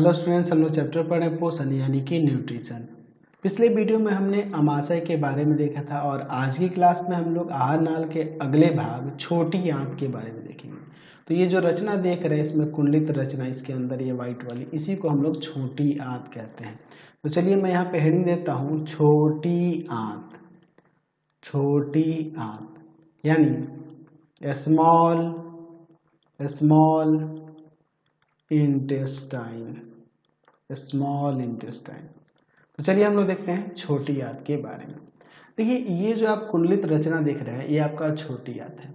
Hello students, हम लोग chapter पढ़े पोषण यानी कि न्यूट्रिशन। पिछले वीडियो में हमने अमाशय के बारे में देखा था और आज की क्लास में हम लोग आहार नाल के अगले भाग छोटी आंत के बारे में देखेंगे। तो ये जो रचना देख रहे हैं इसमें कुंडलित रचना, इसके अंदर ये वाइट वाली, इसी को हम लोग छोटी आंत कहते हैं। तो चलिए मैं यहाँ पे हेडिंग देता हूँ छोटी आंत। छोटी आंत यानी स्मॉल इंटेस्टाइन। Small intestine. तो चलिए हम लोग देखते हैं छोटी आंत के बारे में। देखिए ये जो आप कुंडलित रचना देख रहे हैं ये आपका छोटी आंत है।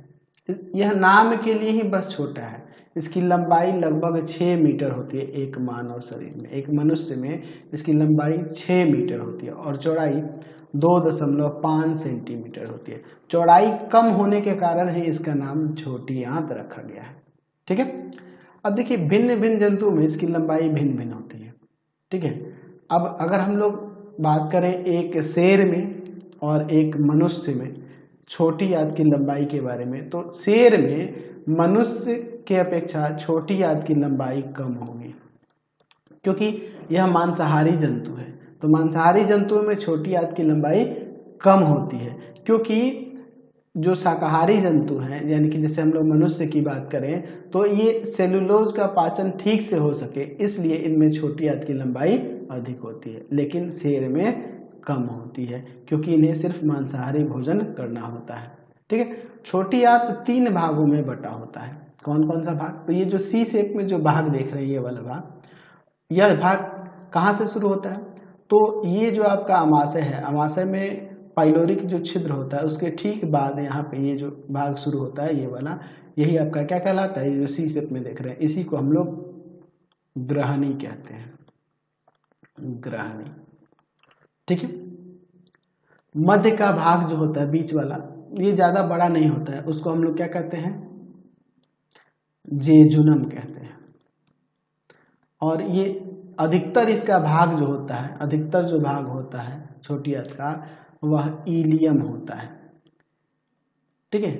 यह नाम के लिए ही बस छोटा है। इसकी लंबाई लगभग 6 मीटर होती है। एक मानव शरीर में, एक मनुष्य में इसकी लंबाई 6 मीटर होती है और चौड़ाई 2.5 सेंटीमीटर होती है। चौड़ाई कम होने के कारण ही इसका नाम छोटी आंत रखा गया है। ठीक है। अब देखिए भिन्न भिन्न जंतुओं में इसकी लंबाई भिन्न भिन्न होती है। ठीक है। अब अगर हम लोग बात करें एक शेर में और एक मनुष्य में छोटी आंत की लंबाई के बारे में, तो शेर में मनुष्य के अपेक्षा छोटी आंत की लंबाई कम होगी क्योंकि यह मांसाहारी जंतु है। तो मांसाहारी जंतुओं में छोटी आंत की लंबाई कम होती है क्योंकि जो शाकाहारी जंतु हैं, यानी कि जैसे हम लोग मनुष्य की बात करें तो ये सेलुलोज का पाचन ठीक से हो सके इसलिए इनमें छोटी आंत की लंबाई अधिक होती है, लेकिन शेर में कम होती है क्योंकि इन्हें सिर्फ मांसाहारी भोजन करना होता है। ठीक है। छोटी आंत 3 भागों में बटा होता है। कौन कौन सा भाग? तो ये जो सी शेप में जो भाग देख रहे हैं ये वाला भाग, यह भाग कहाँ से शुरू होता है? तो ये जो आपका अमाशय है, अमाशय में पाइलोरिक जो छिद्र होता है उसके ठीक बाद यहाँ पे ये जो भाग शुरू होता है ये वाला, यही आपका क्या कहलाता है? ये जो सी शेप में देख रहे हैं इसी को हम लोग ग्रहणी कहते हैं। ग्रहणी। ठीक है। मध्य का भाग जो होता है बीच वाला, ये ज्यादा बड़ा नहीं होता है, उसको हम लोग क्या कहते हैं? जेजुनम कहते हैं। और ये अधिकतर इसका भाग जो होता है, अधिकतर जो भाग होता है छोटी आंत का, वह इलियम होता है। ठीक है।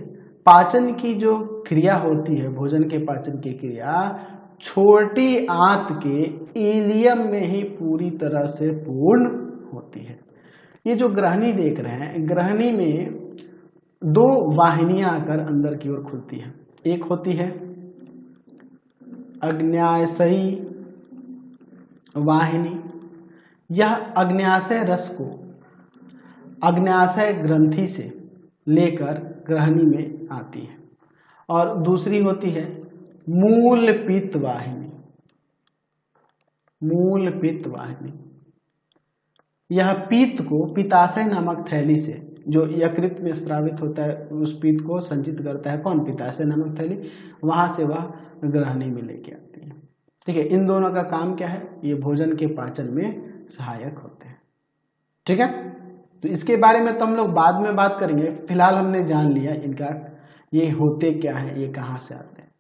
पाचन की जो क्रिया होती है, भोजन के पाचन की क्रिया छोटी आंत के इलियम में ही पूरी तरह से पूर्ण होती है। ये जो ग्रहणी देख रहे हैं, ग्रहणी में 2 वाहिनियां आकर अंदर की ओर खुलती है। एक होती है अग्न्याशयी वाहिनी। यह अग्न्याशय रस को अग्न्याशय ग्रंथि से लेकर ग्रहणी में आती है। और दूसरी होती है मूल पित्त वाहिनी। मूल पित्त वाहिनी यह पित्त को पित्ताशय नामक थैली से, जो यकृत में स्रावित होता है, उस पित्त को संचित करता है। कौन? पित्ताशय नामक थैली। वहां से वह ग्रहणी में लेके आती है। ठीक है। इन दोनों का काम क्या है? ये भोजन के पाचन में सहायक होते हैं। ठीक है। तो इसके बारे में तो हम लोग बाद में बात करेंगे। फिलहाल हमने जान लिया इनका ये होते क्या है, ये कहाँ से आते हैं,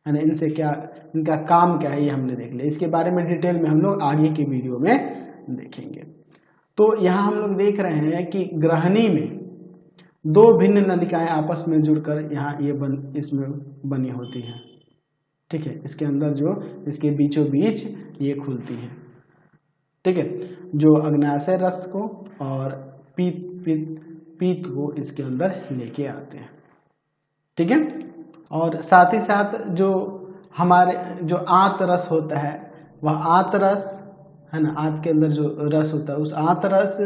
है ना, इनसे क्या, इनका काम क्या है, ये हमने देख लिया। इसके बारे में डिटेल में हम लोग आगे की वीडियो में देखेंगे। तो यहाँ हम लोग देख रहे हैं कि ग्रहणी में 2 भिन्न नलिकाएं आपस में जुड़कर यहाँ ये इसमें बनी होती है। ठीक है। इसके अंदर जो इसके बीचों बीच ये खुलती है। ठीक है। जो अग्न्याशय रस को और पीत को इसके अंदर लेके आते हैं। ठीक है। और साथ ही साथ जो हमारे जो आंत रस होता है, वह आंत रस है ना, आंत के अंदर जो रस होता है उस आंत रस,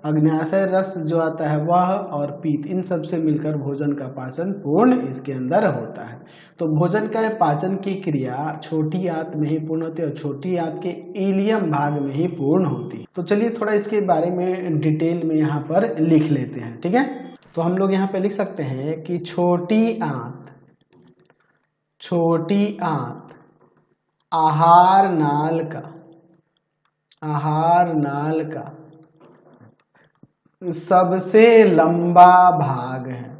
अग्न्याशय रस जो आता है वह, और पीत, इन सब से मिलकर भोजन का पाचन पूर्ण इसके अंदर होता है। तो भोजन का पाचन की क्रिया छोटी आंत में ही पूर्ण होती है और छोटी आंत के इलियम भाग में ही पूर्ण होती है। तो चलिए थोड़ा इसके बारे में डिटेल में यहाँ पर लिख लेते हैं। ठीक है। तो हम लोग यहाँ पे लिख सकते हैं कि छोटी आंत आहार नाल का सबसे लंबा भाग है।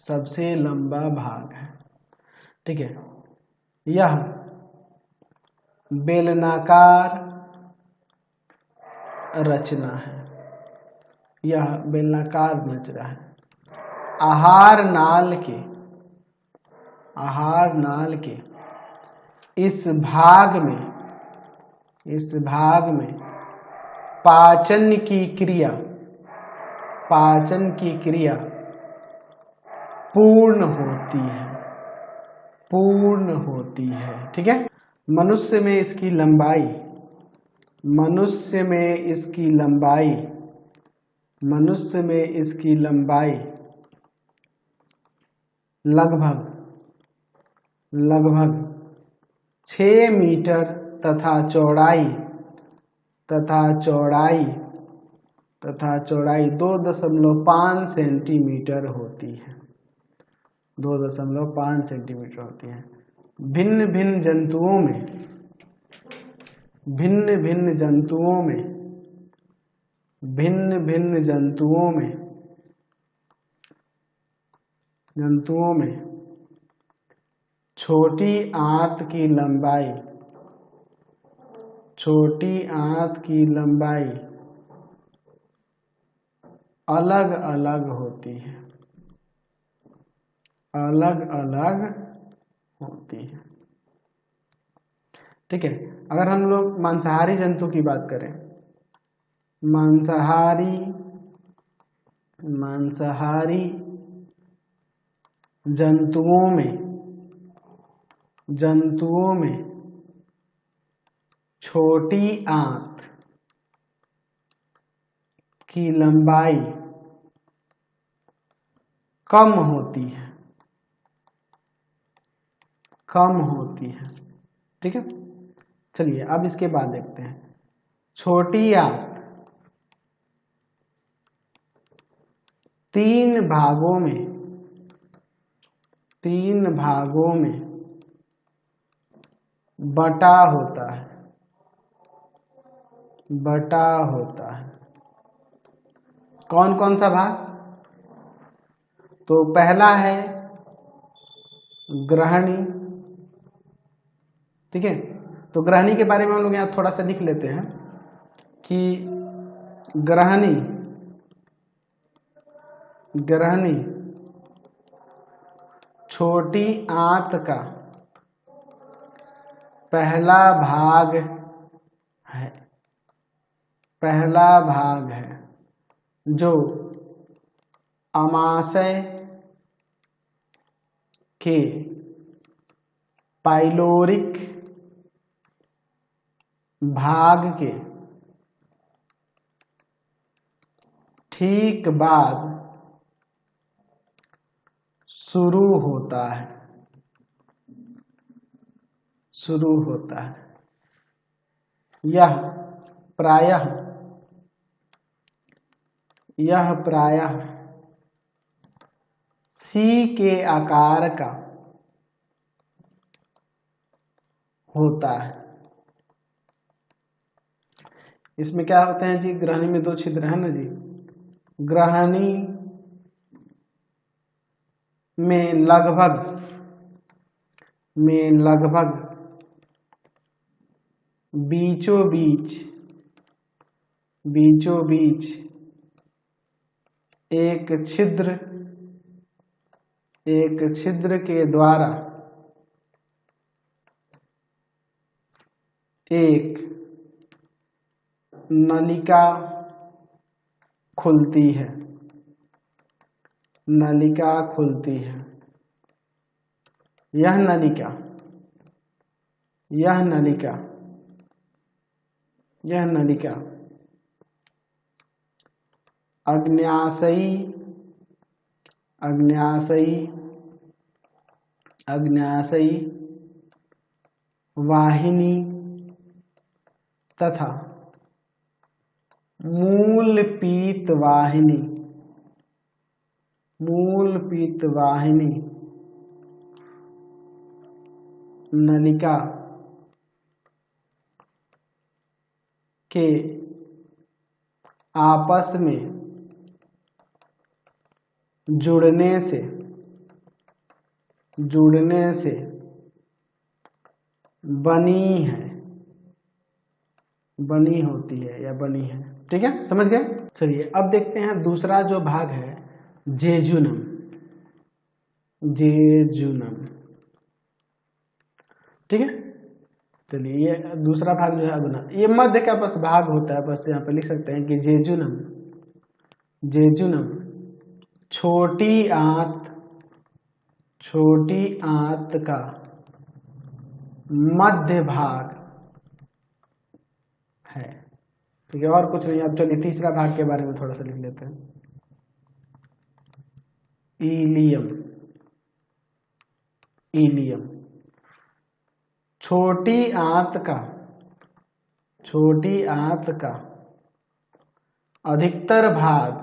सबसे लंबा भाग है। ठीक है। यह बेलनाकार रचना है। यह बेलनाकार रचना है। आहार नाल के इस भाग में इस भाग में पाचन की क्रिया पूर्ण होती है। ठीक है। मनुष्य में इसकी लंबाई लगभग 6 मीटर तथा चौड़ाई 2.5 सेंटीमीटर होती है। 2.5 सेंटीमीटर होती है। भिन्न भिन्न जंतुओं में छोटी आंत की लंबाई अलग अलग होती है। ठीक है। अगर हम लोग मांसाहारी जंतु की बात करें, मांसाहारी जंतुओं में छोटी आंत की लंबाई कम होती है। ठीक है। चलिए अब इसके बाद देखते हैं। छोटी आंत 3 भागों में बटा होता है। कौन कौन सा भाग? तो पहला है ग्रहणी। ठीक है। तो ग्रहणी के बारे में हम लोग यहाँ थोड़ा सा लिख लेते हैं कि ग्रहणी छोटी आंत का पहला भाग है जो अमाशय के पाइलोरिक भाग के ठीक बाद शुरू होता है। यह प्रायः सी के आकार का होता है। इसमें क्या होते हैं जी? ग्रहणी में 2 छिद्र है ना जी। ग्रहणी में लगभग बीचों बीच एक छिद्र के द्वारा एक नलिका खुलती है। यह नलिका अग्न्याशयी वाहिनी तथा मूल पीत वाहिनी नलिका के आपस में जुड़ने से बनी होती है या बनी है। ठीक है, समझ गए। चलिए अब देखते हैं दूसरा जो भाग है जेजुनम। ठीक है, चलिए ये दूसरा भाग जो है अग्ना, ये मध्य का बस भाग होता है, बस यहाँ पे लिख सकते हैं कि जेजुनम, जेजुनम छोटी आंत का मध्य भाग है। ठीक है, और कुछ नहीं। अब चलिए तीसरा भाग के बारे में थोड़ा सा लिख लेते हैं। इलियम, इलियम छोटी आंत का अधिकतर भाग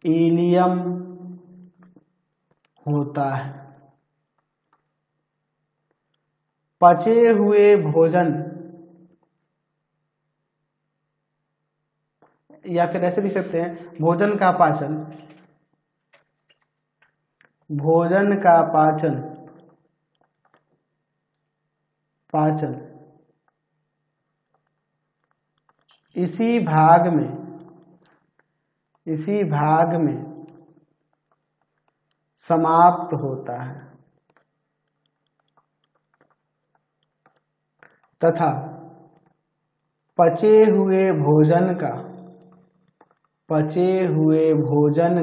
इलियम होता है। पचे हुए भोजन, या फिर ऐसे लिख सकते हैं भोजन का पाचन इसी भाग में समाप्त होता है तथा पचे हुए भोजन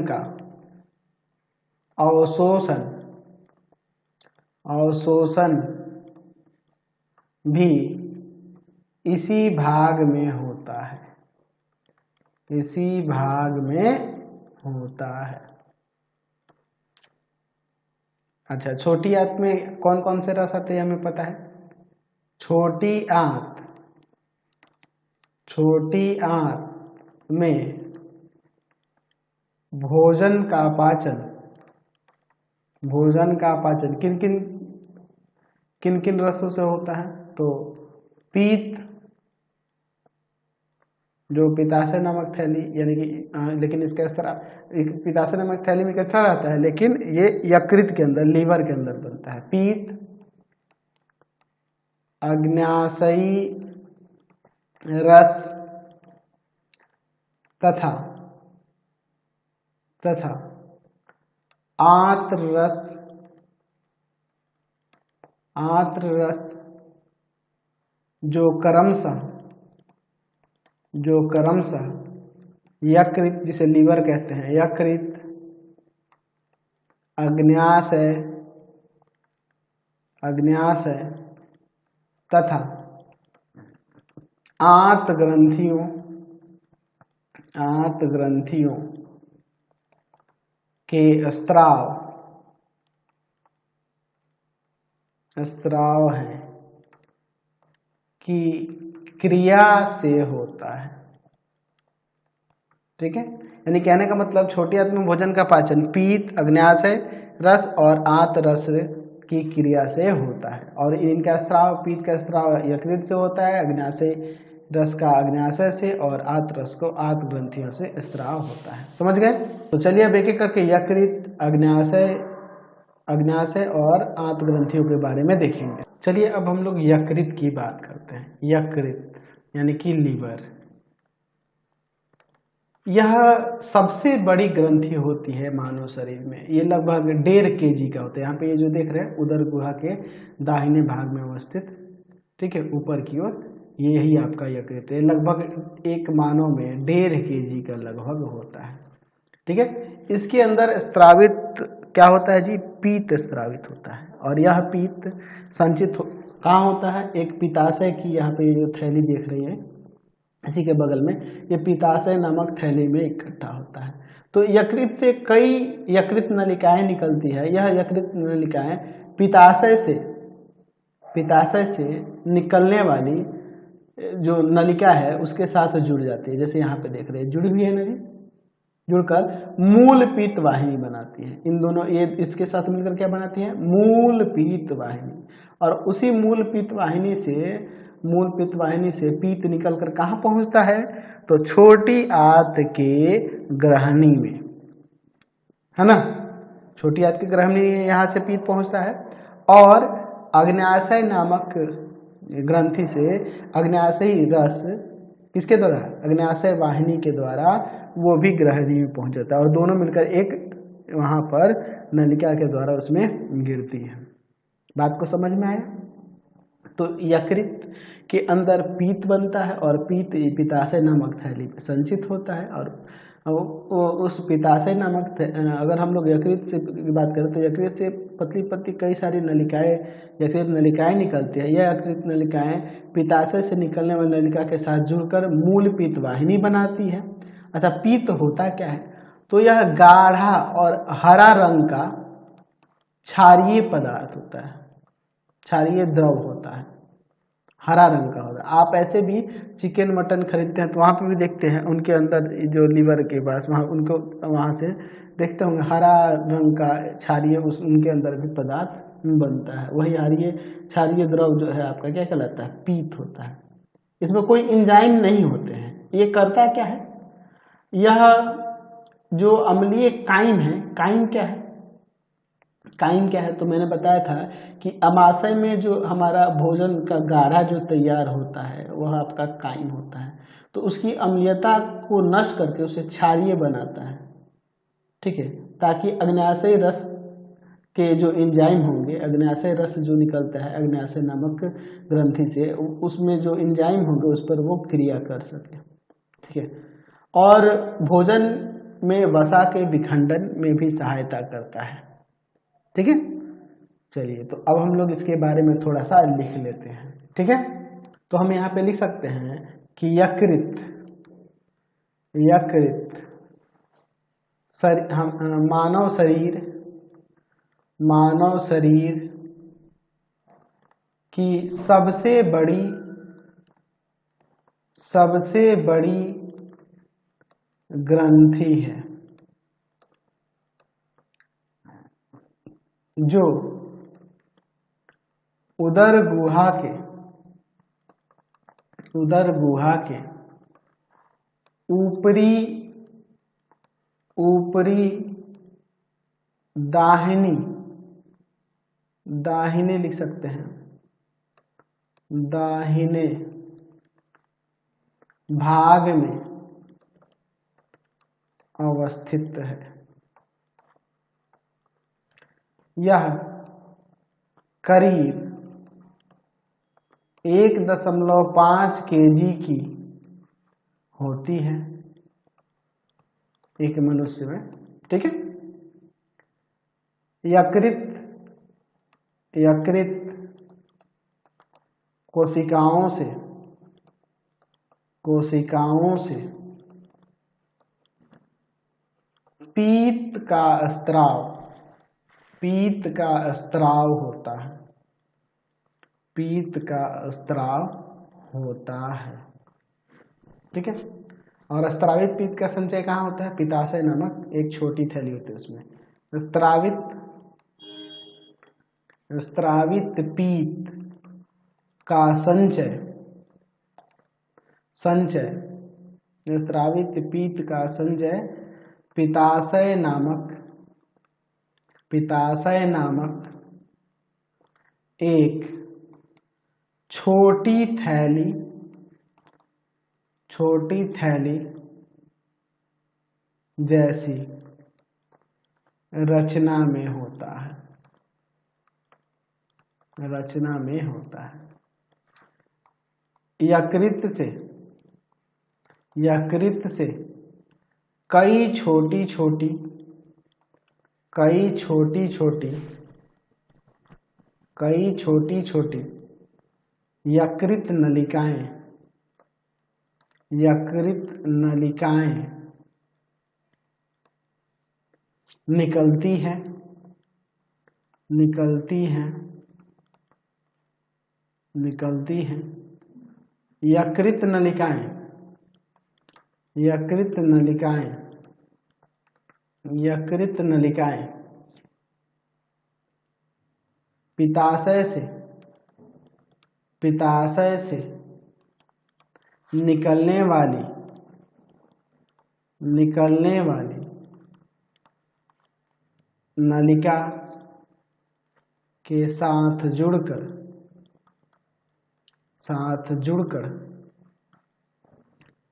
का अवशोषण भी इसी भाग में होता है, अच्छा, छोटी आंत में कौन कौन से रस आते हैं हमें पता है। छोटी आंत में भोजन का पाचन किन किन रसों से होता है, तो पीत, जो पित्ताशय नामक थैली, यानी कि लेकिन इसका इस तरह पित्ताशय नामक थैली में इकट्ठा रहता है, लेकिन ये यकृत के अंदर, लीवर के अंदर बनता है। पीत, अग्न्याशयी रस तथा आंत्र रस जो क्रमशः यकृत, जिसे लीवर कहते हैं, यकृत, अग्न्याशय तथा आंत ग्रंथियों के स्त्राव है की क्रिया से होता है। ठीक है, यानी कहने का मतलब छोटी आंत में भोजन का पाचन पीत, अग्न्याशय रस और आंत रस की क्रिया से होता है, और इनका स्राव, पीत का स्राव यकृत से होता है, अग्न्याशय रस का अग्न्याशय से, और आंत रस को आंत ग्रंथियों से स्राव होता है। समझ गए? तो चलिए अब एक एक करके यकृत, अग्न्याशय और आंत ग्रंथियों के बारे में देखेंगे। चलिए अब हम लोग यकृत की बात करते हैं। यकृत यानी कि लीवर, यह सबसे बड़ी ग्रंथि होती है मानव शरीर में। ये लगभग 1.5 kg का होता है। यहाँ पे ये जो देख रहे हैं उदर गुहा के दाहिने भाग में अवस्थित, ठीक है, ऊपर की ओर, यही आपका यकृत है। लगभग एक मानव में 1.5 kg का लगभग होता है। ठीक है, इसके अंदर स्त्रावित क्या होता है जी, पीत स्त्रावित होता है, और यह पीत संचित कहाँ होता है, एक पित्ताशय की, यहाँ पे जो थैली देख रही है इसी के बगल में, ये पित्ताशय नामक थैली में इकट्ठा होता है। तो यकृत से कई यकृत नलिकाएं निकलती है। यह यकृत नलिकाएं पित्ताशय से निकलने वाली जो नलिका है उसके साथ जुड़ जाती है। जैसे यहाँ पे देख रहे हैं जुड़ी हुई है ना जी, जुड़कर मूल पित्त वाहिनी बनाती है। इन दोनों, ये इसके साथ मिलकर क्या बनाती है, मूल पित्त वाहिनी। और उसी मूल पित्त वाहिनी से पीत निकलकर कहाँ पहुंचता है, तो छोटी आंत के ग्रहणी में, है ना, छोटी आंत की ग्रहणी यहाँ से पीत पहुंचता है, और अग्न्याशय नामक ग्रंथि से अग्न्याशयी रस किसके द्वारा, अग्न्याशय वाहिनी के द्वारा वो भी ग्रहणी में पहुंच जाता है, और दोनों मिलकर एक वहाँ पर नलिका के द्वारा उसमें गिरती है। बात को समझ में आया? तो यकृत के अंदर पीत बनता है और पीत पित्ताशय नामक थैली में संचित होता है, और उस पित्ताशय नामक अगर हम लोग यकृत से बात करें तो यकृत से पतली पतली कई सारी नलिकाएं, यकृत नलिकाएं निकलती है। यह यकृत नलिकाएं पित्ताशय से निकलने वाली नलिका के साथ जुड़कर मूल पीत वाहिनी बनाती है। अच्छा, पीत होता क्या है? तो यह गाढ़ा और हरा रंग का क्षारीय पदार्थ होता है, क्षारीय द्रव होता है, हरा रंग का होता है। आप ऐसे भी चिकन मटन खरीदते हैं तो वहाँ पे भी देखते हैं उनके अंदर जो लीवर के पास वहाँ उनको वहाँ से देखते होंगे हरा रंग का क्षारीय उनके अंदर भी पदार्थ बनता है। वही हरी क्षारीय द्रव जो है आपका क्या कहलाता है? पीत होता है। इसमें कोई एंजाइम नहीं होते हैं। ये करता क्या है? यह जो अम्लीय काइम है, काइम क्या है? काइम क्या है? तो मैंने बताया था कि अमाशय में जो हमारा भोजन का गाढ़ा जो तैयार होता है वह आपका काइम होता है। तो उसकी अम्लीयता को नष्ट करके उसे क्षारीय बनाता है, ठीक है, ताकि अग्न्याशय रस के जो एंजाइम होंगे, अग्न्याशय रस जो निकलता है अग्न्याशय नामक ग्रंथि से, उसमें जो एंजाइम होंगे उस पर वो क्रिया कर सके, ठीक है, और भोजन में वसा के विखंडन में भी सहायता करता है, ठीक है। चलिए, तो अब हम लोग इसके बारे में थोड़ा सा लिख लेते हैं, ठीक है। तो हम यहाँ पे लिख सकते हैं कि यकृत मानव शरीर की सबसे बड़ी ग्रंथि है, जो उदर गुहा के ऊपरी दाहिने लिख सकते हैं, दाहिने भाग में अवस्थित है। यह करीब 1.5 kg की होती है एक मनुष्य में, ठीक है। यकृत कोशिकाओं से पीत का स्त्राव होता है, ठीक है। और स्त्रावित पीत का संचय कहाँ होता है? पित्ताशय नामक एक छोटी थैली होती है उसमें। स्त्रावित पीत का संचय पित्ताशय नामक एक छोटी थैली जैसी रचना में होता है। यकृत से कई छोटी छोटी यकृत नलिकाएं निकलती हैं। यकृत नलिकाएं पित्ताशय से निकलने वाली नलिका के साथ जुड़कर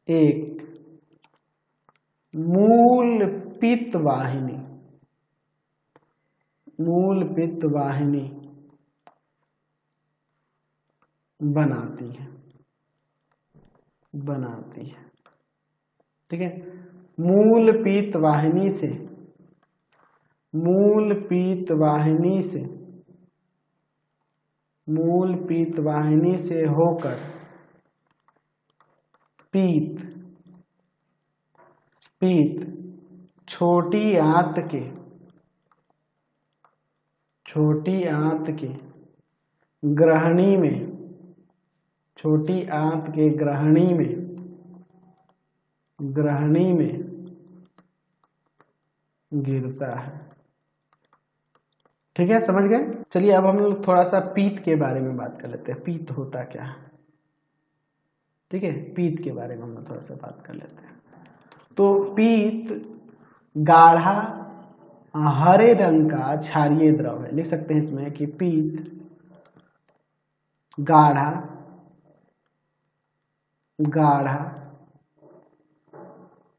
एक मूल पित्त वाहिनी मूल पित्त वाहिनी बनाती है, ठीक है। मूल पित्त वाहिनी से होकर पीत छोटी आंत के ग्रहणी में गिरता है, ठीक है। समझ गए। चलिए अब हम लोग थोड़ा सा पीत के बारे में बात कर लेते हैं। पीत होता क्या है, ठीक है। पीत के बारे में हम लोग थोड़ा सा बात कर लेते हैं। तो पीत गाढ़ा हरे रंग का क्षारीय द्रव है। लिख सकते हैं इसमें कि पीत गाढ़ा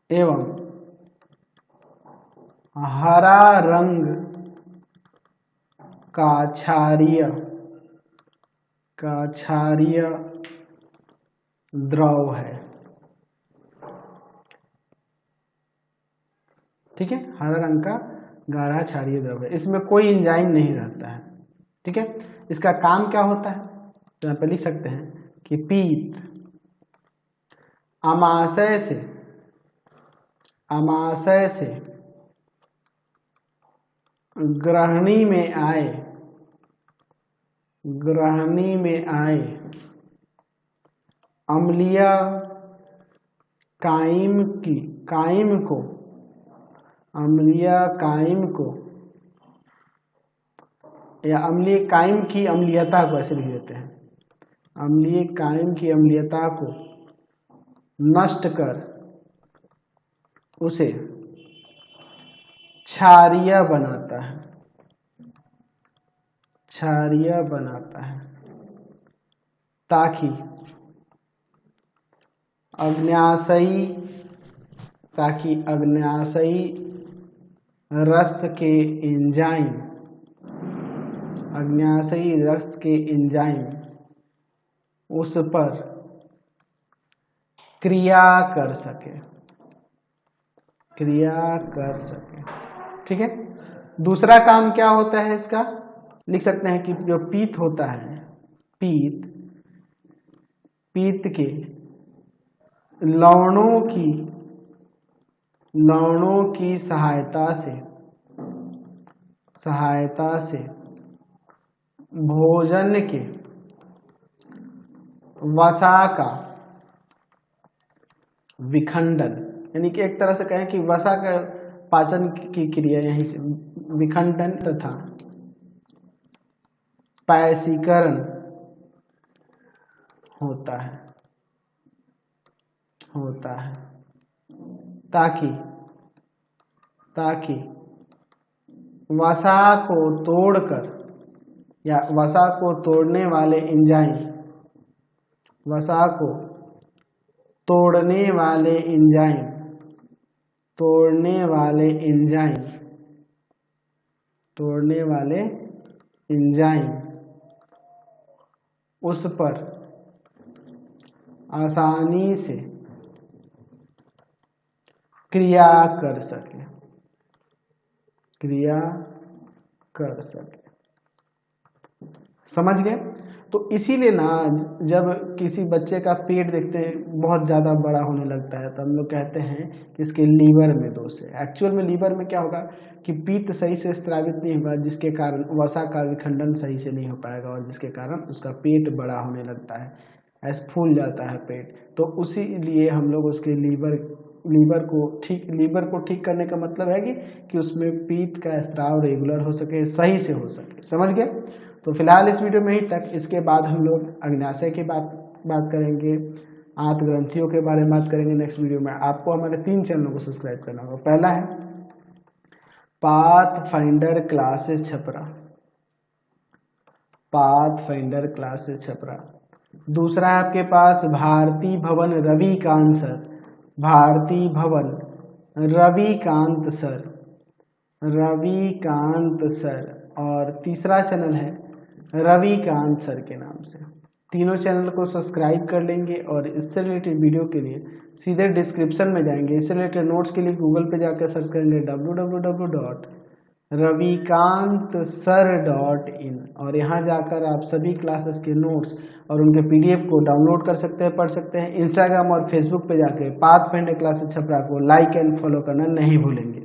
एवं हरा रंग का क्षारीय द्रव है, ठीक है। हरा रंग का गाढ़ा क्षारीय द्रव है, इसमें कोई एंजाइम नहीं रहता है, ठीक है। इसका काम क्या होता है, तो यहाँ पे लिख सकते हैं कि पीत अमाशय से ग्रहणी में आए अम्लीय कायम को या अम्लीय कायम की अम्लीयता को ऐसे लिख देते हैं। अम्लीय कायम की अम्लीयता को नष्ट कर उसे क्षारीय बनाता है, ताकि अग्न्याशयी रस के एंजाइम उस पर क्रिया कर सके, ठीक है। दूसरा काम क्या होता है इसका, लिख सकते हैं कि जो पीत होता है, पीत के लवणों की सहायता से भोजन के वसा का विखंडन, यानी कि एक तरह से कहें कि वसा का पाचन की क्रिया यहीं से विखंडन तथा पैसीकरण होता है, ताकि वसा को तोड़कर या वसा को तोड़ने वाले एंजाइम उस पर आसानी से क्रिया कर सके। समझ गए। तो इसीलिए ना जब किसी बच्चे का पेट देखते हैं बहुत ज़्यादा बड़ा होने लगता है तो हम लोग कहते हैं कि इसके लीवर में दोष है। एक्चुअल में लीवर में क्या होगा कि पित्त सही से स्रावित नहीं होगा, जिसके कारण वसा का विखंडन सही से नहीं हो पाएगा और जिसके कारण उसका पेट बड़ा होने लगता है, ऐसे फूल जाता है पेट। तो उसी लिए हम लोग उसके लीवर को ठीक करने का मतलब है कि उसमें पित्त का स्राव रेगुलर हो सके, सही से हो सके। समझ गए। तो फिलहाल इस वीडियो में ही तक। इसके बाद हम लोग अग्न्याशय की बात करेंगे, आंत ग्रंथियों के बारे में बात करेंगे नेक्स्ट वीडियो में। आपको हमारे 3 चैनलों को सब्सक्राइब करना होगा। पहला है पाथफाइंडर क्लासेस छपरा, दूसरा है आपके पास भारती भवन रविकांत सर, और तीसरा चैनल है रविकांत सर के नाम से। तीनों चैनल को सब्सक्राइब कर लेंगे और इससे रिलेटेड वीडियो के लिए सीधे डिस्क्रिप्शन में जाएंगे। इससे रिलेटेड नोट्स के लिए गूगल पे जाकर सर्च करेंगे www.ravikantsir.in और यहाँ जाकर आप सभी क्लासेस के नोट्स और उनके PDF को डाउनलोड कर सकते हैं, पढ़ सकते हैं। इंस्टाग्राम और फेसबुक पे जाकर पाथफाइंडर क्लासेस छपरा को लाइक एंड फॉलो करना नहीं भूलेंगे।